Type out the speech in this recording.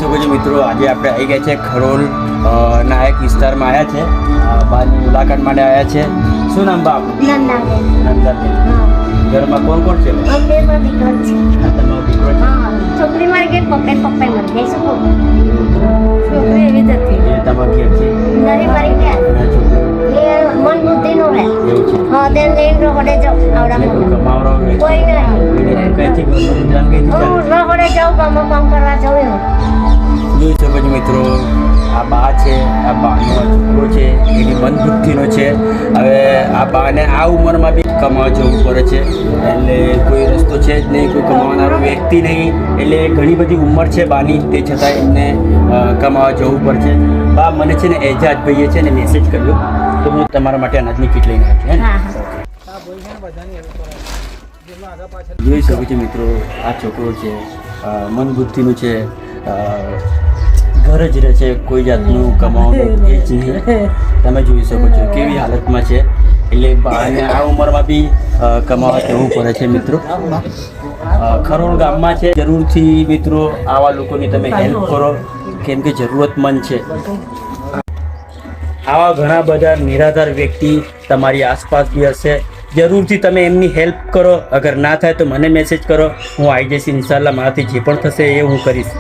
શકો છો મિત્રો, આજે આપણે આવી ગયા છે ખરોલ ના એક વિસ્તારમાં આવ્યા છે, બાની મુલાકાત માટે આવ્યા છે. શું નામ બા આપણું? નંદાબેન. ઘરમાં કોણ કોણ છે? તમારો દીકરો છે? છોકરી મારી ગઈ પપ્પે મને જઈ શકો છોકરી એવી જ હતી. એ તમારો ઘેર છે? નહીં મારી ગયા ના છોકરો એ મન બુદ્ધિ નો રહે. એવું છે. હા તે લઈને રોકડે જાઉં આવડા એટલે કોઈ કમાવરો કોઈ નહીં. કઈથી ઘરનું ગુજરાન કઈથી ચાલે? હું રોકડે જાઉં કામમાં કામ કરવા જાઉં એવું. જોઈ શકો છો મિત્રો, આ બા છે, આ બાનો છોકરો છે, એની મંદબુદ્ધિનો છે. હવે આ બાને આ ઉંમરમાં બી કમાવા જવું પડે છે, એટલે કોઈ રસ્તો છે જ નહીં, કોઈ કમાવાનારો વ્યક્તિ નહીં. એટલે ઘણી બધી ઉંમર છે બાની, તે છતાં એમને કમાવા જવું પડશે. બા મને છે ને એજાજભાઈએ છે ને મેસેજ કર્યો, તો હું તમારા માટે અનાજની કીટ લઈને આવી છે. હા જોઈ શકો છો મિત્રો, આ છોકરો છે, મંદબુદ્ધિનું છે, ઘર જ રહે છે, કોઈ જાતનું કમાવાનું એ જ નહીં. તમે જોઈ શકો છો કેવી હાલતમાં છે. એટલે બાને આ ઉંમરમાં બી કમાવા જવું પડે છે મિત્રો. ખરોલ ગામમાં છે, જરૂરથી મિત્રો આવા લોકોની તમે હેલ્પ કરો, કેમ કે જરૂરતમંદ છે. આવા ઘણા બધા નિરાધાર વ્યક્તિ તમારી આસપાસ બી હશે, જરૂરથી તમે એમની હેલ્પ કરો. અગર ના થાય તો મને મેસેજ કરો, હું આવી જઈશ ઇન્શાલ્લાહ. મારાથી જે પણ થશે એ હું કરીશ.